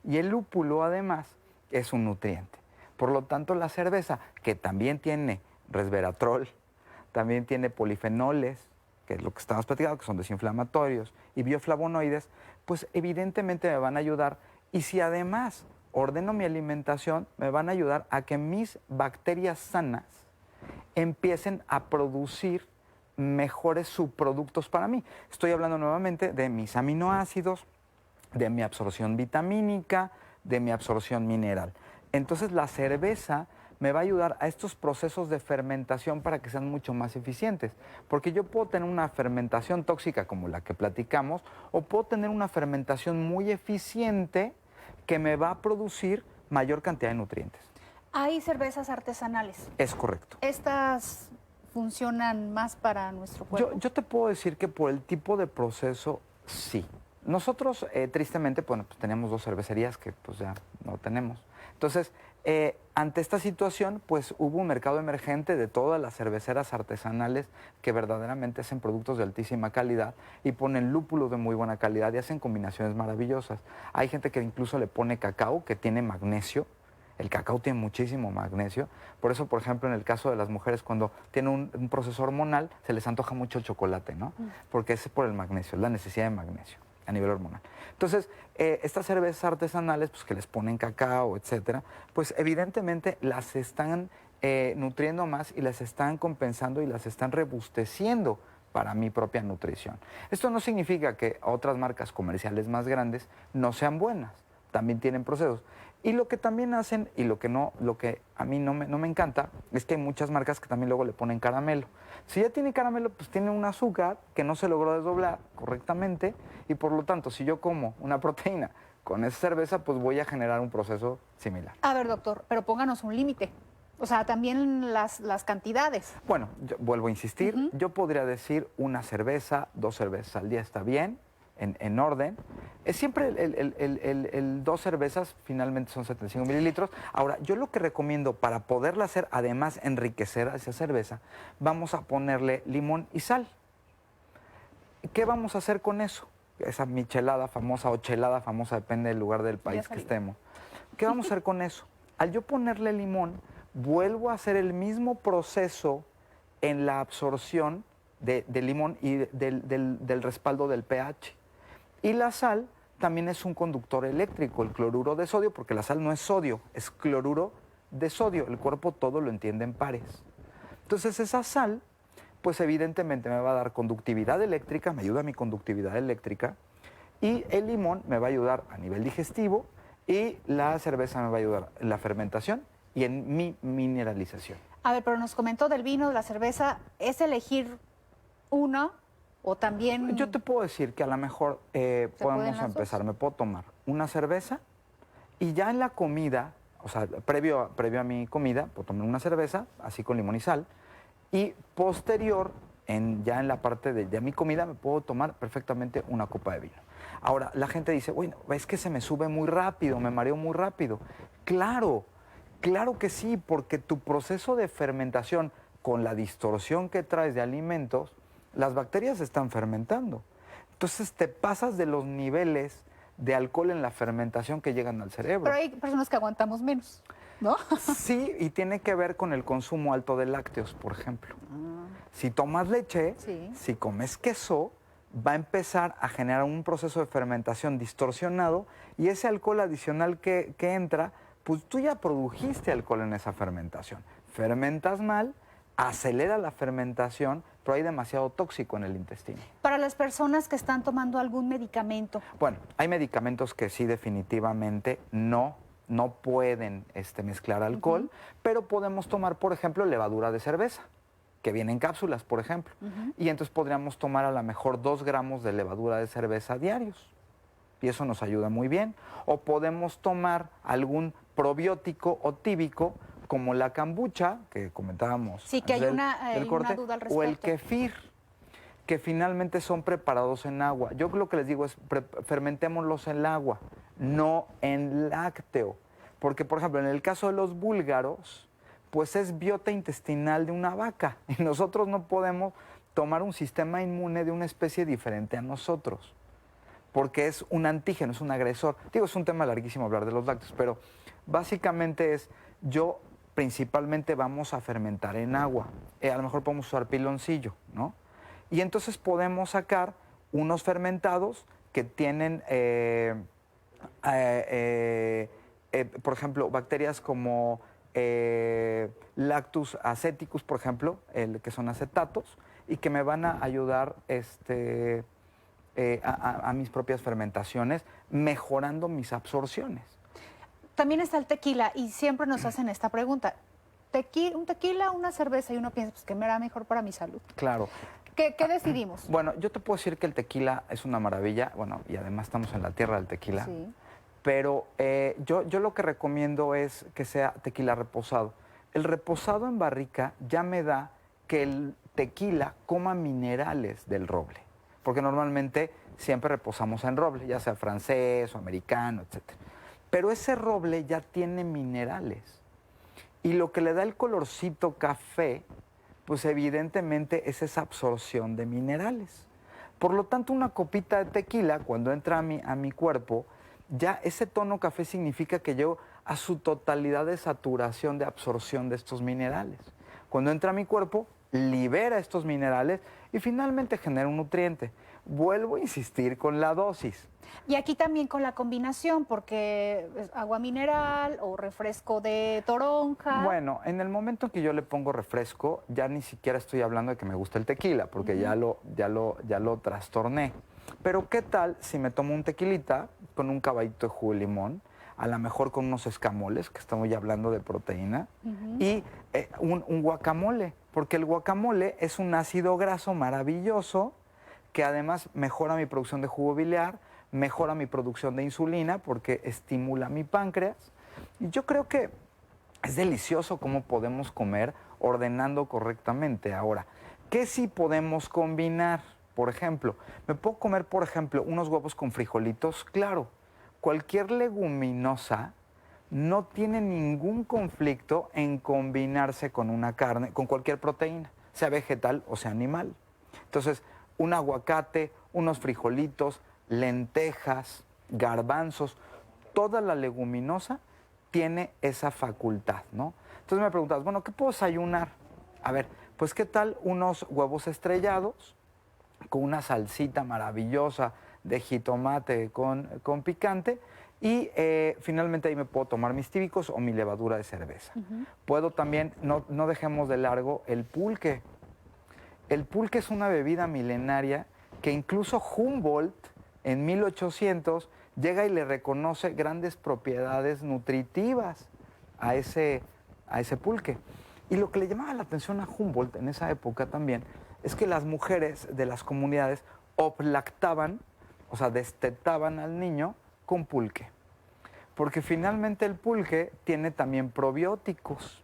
Y el lúpulo, además, es un nutriente. Por lo tanto, la cerveza, que también tiene resveratrol, también tiene polifenoles, que es lo que estamos platicando, que son desinflamatorios, y bioflavonoides, pues evidentemente me van a ayudar. Y si además ordeno mi alimentación, me van a ayudar a que mis bacterias sanas empiecen a producir mejores subproductos para mí. Estoy hablando nuevamente de mis aminoácidos, de mi absorción vitamínica, de mi absorción mineral. Entonces la cerveza me va a ayudar a estos procesos de fermentación para que sean mucho más eficientes. Porque yo puedo tener una fermentación tóxica como la que platicamos, o puedo tener una fermentación muy eficiente que me va a producir mayor cantidad de nutrientes. Hay cervezas artesanales. Es correcto. ¿Estas funcionan más para nuestro cuerpo? Yo te puedo decir que por el tipo de proceso, sí. Nosotros, tristemente, bueno, pues teníamos 2 cervecerías que pues ya no tenemos. Entonces, ante esta situación, pues hubo un mercado emergente de todas las cerveceras artesanales que verdaderamente hacen productos de altísima calidad y ponen lúpulo de muy buena calidad y hacen combinaciones maravillosas. Hay gente que incluso le pone cacao, que tiene magnesio. El cacao tiene muchísimo magnesio. Por eso, por ejemplo, en el caso de las mujeres, cuando tienen un proceso hormonal, se les antoja mucho el chocolate, ¿no? Porque es por el magnesio, es la necesidad de magnesio a nivel hormonal. Entonces, estas cervezas artesanales, pues que les ponen cacao, etcétera, pues evidentemente las están nutriendo más y las están compensando y las están rebusteciendo para mi propia nutrición. Esto no significa que otras marcas comerciales más grandes no sean buenas, también tienen procesos. Y lo que también hacen, y lo que a mí no me encanta, es que hay muchas marcas que también luego le ponen caramelo. Si ya tiene caramelo, pues tiene un azúcar que no se logró desdoblar correctamente, y por lo tanto, si yo como una proteína con esa cerveza, pues voy a generar un proceso similar. A ver, doctor, pero pónganos un límite. O sea, también las cantidades. Bueno, yo vuelvo a insistir, yo podría decir una cerveza, 2 cervezas al día está bien, en orden. Es siempre el 2 cervezas finalmente son 75 mililitros. Ahora, yo lo que recomiendo para poderla hacer, además enriquecer a esa cerveza, vamos a ponerle limón y sal. ¿Qué vamos a hacer con eso? Esa michelada famosa o chelada famosa, depende del lugar del país que estemos. ¿Qué vamos a hacer con eso? Al yo ponerle limón, vuelvo a hacer el mismo proceso en la absorción de limón y del respaldo del pH. Y la sal también es un conductor eléctrico, el cloruro de sodio, porque la sal no es sodio, es cloruro de sodio. El cuerpo todo lo entiende en pares. Entonces esa sal, pues evidentemente me va a dar conductividad eléctrica, me ayuda a mi conductividad eléctrica, y el limón me va a ayudar a nivel digestivo, y la cerveza me va a ayudar en la fermentación y en mi mineralización. A ver, pero nos comentó del vino, de la cerveza, ¿es elegir uno o también...? Yo te puedo decir que a lo mejor podemos empezar. Me puedo tomar una cerveza y ya en la comida, o sea, previo a mi comida, puedo tomar una cerveza, así con limón y sal, y posterior, ya en la parte de mi comida, me puedo tomar perfectamente una copa de vino. Ahora, la gente dice, bueno, es que se me sube muy rápido, me mareo muy rápido. Claro, claro que sí, porque tu proceso de fermentación con la distorsión que traes de alimentos, las bacterias están fermentando. Entonces te pasas de los niveles de alcohol en la fermentación que llegan al cerebro. Pero hay personas que aguantamos menos, ¿no? Sí, y tiene que ver con el consumo alto de lácteos, por ejemplo. Si tomas leche, si comes queso, va a empezar a generar un proceso de fermentación distorsionado, y ese alcohol adicional que entra, pues tú ya produjiste alcohol en esa fermentación. Fermentas mal, acelera la fermentación, pero hay demasiado tóxico en el intestino. Para las personas que están tomando algún medicamento. Bueno, hay medicamentos que sí definitivamente no pueden mezclar alcohol, pero podemos tomar, por ejemplo, levadura de cerveza, que viene en cápsulas, por ejemplo. Y entonces podríamos tomar a lo mejor 2 gramos de levadura de cerveza diarios. Y eso nos ayuda muy bien. O podemos tomar algún probiótico o tíbico, como la kombucha, que comentábamos Sí, que hay antes una corte, duda al o el respecto. kefir, que finalmente son preparados en agua. Yo lo que les digo es, fermentémoslos en el agua, no en lácteo. Porque, por ejemplo, en el caso de los búlgaros, pues es biota intestinal de una vaca. Y nosotros no podemos tomar un sistema inmune de una especie diferente a nosotros. Porque es un antígeno, es un agresor. Digo, es un tema larguísimo hablar de los lácteos, pero básicamente es, principalmente vamos a fermentar en agua. A lo mejor podemos usar piloncillo, ¿no? Y entonces podemos sacar unos fermentados que tienen, por ejemplo, bacterias como Lactus aceticus, por ejemplo, que son acetatos, y que me van a ayudar a mis propias fermentaciones, mejorando mis absorciones. También está el tequila y siempre nos hacen esta pregunta. Un tequila, una cerveza, y uno piensa, pues, ¿qué me hará mejor para mi salud? Claro. ¿Qué decidimos? Bueno, yo te puedo decir que el tequila es una maravilla, bueno, y además estamos en la tierra del tequila, Sí. pero yo lo que recomiendo es que sea tequila reposado. El reposado en barrica ya me da que el tequila coma minerales del roble, porque normalmente siempre reposamos en roble, ya sea francés o americano, etc. Pero ese roble ya tiene minerales, y lo que le da el colorcito café, pues evidentemente es esa absorción de minerales. Por lo tanto, una copita de tequila, cuando entra a mi cuerpo, ya ese tono café significa que llego a su totalidad de saturación, de absorción de estos minerales. Cuando entra a mi cuerpo, libera estos minerales y finalmente genera un nutriente. Vuelvo a insistir con la dosis. Y aquí también con la combinación, porque es agua mineral o refresco de toronja. Bueno, en el momento en que yo le pongo refresco, ya ni siquiera estoy hablando de que me gusta el tequila, porque ya lo trastorné. Pero ¿qué tal si me tomo un tequilita con un caballito de jugo de limón, a lo mejor con unos escamoles, que estamos ya hablando de proteína, y un guacamole? Porque el guacamole es un ácido graso maravilloso que además mejora mi producción de jugo biliar, mejora mi producción de insulina porque estimula mi páncreas. Y yo creo que es delicioso cómo podemos comer ordenando correctamente. Ahora, ¿qué sí podemos combinar? Por ejemplo, ¿me puedo comer, por ejemplo, unos huevos con frijolitos? Claro, cualquier leguminosa no tiene ningún conflicto en combinarse con una carne, con cualquier proteína, sea vegetal o sea animal. Entonces, un aguacate, unos frijolitos, lentejas, garbanzos, toda la leguminosa tiene esa facultad, ¿no? Entonces me preguntas, bueno, ¿qué puedo desayunar? A ver, pues ¿qué tal unos huevos estrellados con una salsita maravillosa de jitomate con picante? Y finalmente ahí me puedo tomar mis tíbicos o mi levadura de cerveza. Puedo también, no dejemos de largo, el pulque. El pulque es una bebida milenaria que incluso Humboldt en 1800 llega y le reconoce grandes propiedades nutritivas a ese pulque. Y lo que le llamaba la atención a Humboldt en esa época también es que las mujeres de las comunidades oplactaban, o sea, destetaban al niño con pulque. Porque finalmente el pulque tiene también probióticos.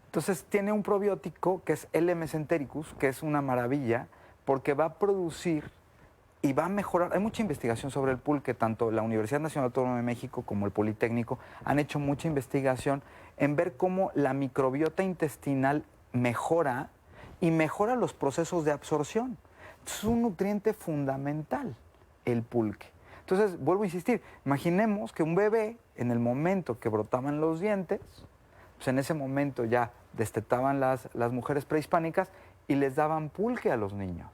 Entonces tiene un probiótico que es L. mesentericus, que es una maravilla, porque va a producir y va a mejorar. Hay mucha investigación sobre el pulque, tanto la Universidad Nacional Autónoma de México como el Politécnico han hecho mucha investigación en ver cómo la microbiota intestinal mejora y mejora los procesos de absorción. Es un nutriente fundamental, el pulque. Entonces, vuelvo a insistir, imaginemos que un bebé, en el momento que brotaban los dientes, pues en ese momento ya destetaban las mujeres prehispánicas y les daban pulque a los niños.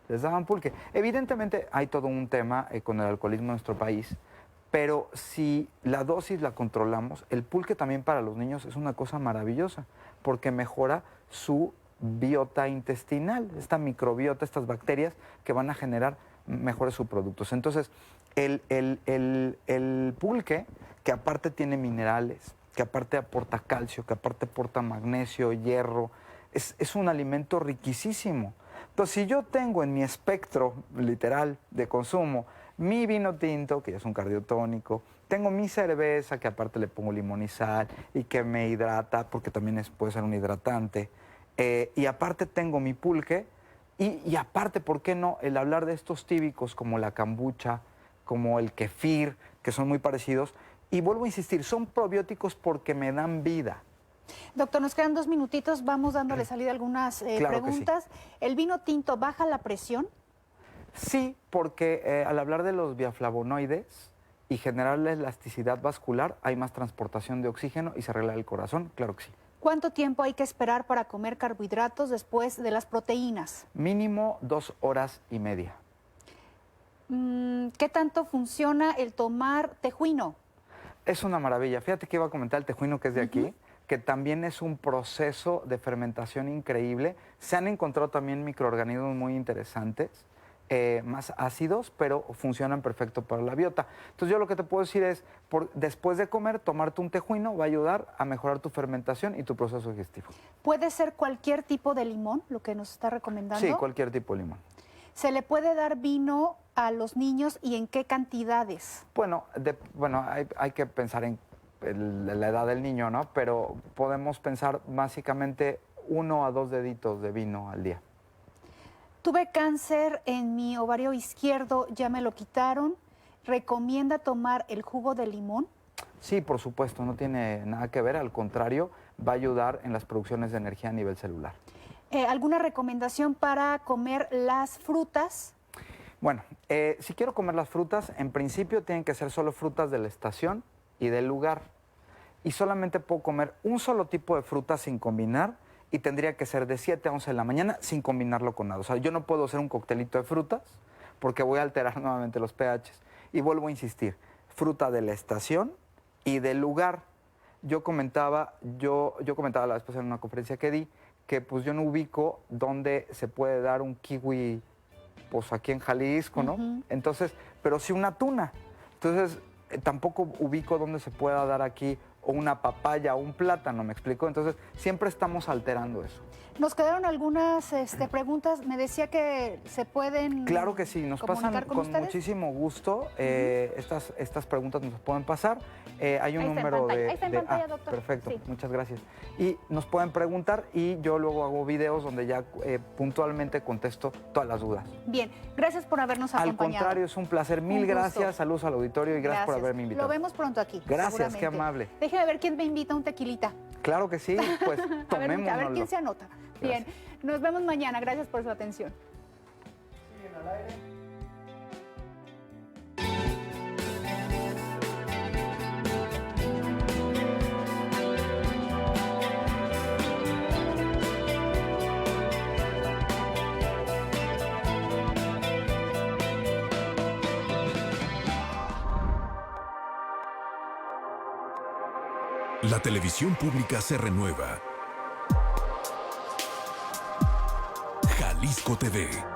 Les daban pulque. Evidentemente hay todo un tema con el alcoholismo en nuestro país, pero si la dosis la controlamos, el pulque también para los niños es una cosa maravillosa, porque mejora su biota intestinal, esta microbiota, estas bacterias que van a generar mejores subproductos. Entonces, el pulque, que aparte tiene minerales, que aparte aporta calcio, que aparte aporta magnesio, hierro, es un alimento riquísimo. Entonces, si yo tengo en mi espectro literal de consumo mi vino tinto, que ya es un cardiotónico, tengo mi cerveza, que aparte le pongo limón y sal y que me hidrata, porque también puede ser un hidratante, y aparte tengo mi pulque, y aparte, ¿por qué no? El hablar de estos típicos como la kombucha, como el kefir, que son muy parecidos, y vuelvo a insistir, son probióticos porque me dan vida. Doctor, nos quedan 2 minutitos, vamos dándole salida a algunas Claro que preguntas. ¿El vino tinto baja la presión? Sí, porque al hablar de los bioflavonoides y generar la elasticidad vascular, hay más transportación de oxígeno y se arregla el corazón, claro que sí. ¿Cuánto tiempo hay que esperar para comer carbohidratos después de las proteínas? Mínimo 2 horas y media. ¿Qué tanto funciona el tomar tejuino? Es una maravilla. Fíjate que iba a comentar el tejuino, que es de aquí, que también es un proceso de fermentación increíble. Se han encontrado también microorganismos muy interesantes, más ácidos, pero funcionan perfecto para la biota. Entonces yo lo que te puedo decir es, después de comer, tomarte un tejuino va a ayudar a mejorar tu fermentación y tu proceso digestivo. ¿Puede ser cualquier tipo de limón, lo que nos está recomendando? Sí, cualquier tipo de limón. ¿Se le puede dar vino a los niños y en qué cantidades? Bueno, hay que pensar en la edad del niño, ¿no? Pero podemos pensar básicamente 1 a 2 deditos de vino al día. Tuve cáncer en mi ovario izquierdo, ya me lo quitaron. ¿Recomienda tomar el jugo de limón? Sí, por supuesto, no tiene nada que ver, al contrario, va a ayudar en las producciones de energía a nivel celular. ¿Alguna recomendación para comer las frutas? Bueno, si quiero comer las frutas, en principio tienen que ser solo frutas de la estación y del lugar. Y solamente puedo comer un solo tipo de fruta sin combinar, y tendría que ser de 7 a 11 de la mañana sin combinarlo con nada. O sea, yo no puedo hacer un coctelito de frutas porque voy a alterar nuevamente los pHs. Y vuelvo a insistir, fruta de la estación y del lugar. Yo comentaba la vez pasada en una conferencia que di que pues yo no ubico dónde se puede dar un kiwi, pues aquí en Jalisco, ¿no? Entonces, pero sí una tuna. Entonces, tampoco ubico dónde se pueda dar aquí o una papaya o un plátano, ¿me explico? Entonces, siempre estamos alterando eso. Nos quedaron algunas preguntas. Me decía que se pueden Claro que sí, nos pasan con ustedes. muchísimo gusto. Estas preguntas nos pueden pasar. Hay un número de... Ahí está en pantalla, doctor. Perfecto, Sí. muchas gracias. Y nos pueden preguntar y yo luego hago videos donde ya puntualmente contesto todas las dudas. Bien, gracias por habernos Al acompañado. contrario, es un placer. Mil gusto. gracias, saludos al auditorio y gracias por haberme invitado. Lo vemos pronto aquí. Gracias, qué seguramente. amable. Déjeme ver quién me invita a un tequilita. Claro que sí, pues tomémonoslo. a ver quién se anota. Bien, nos vemos mañana. Gracias por su atención. La televisión pública se renueva. Jalisco TV.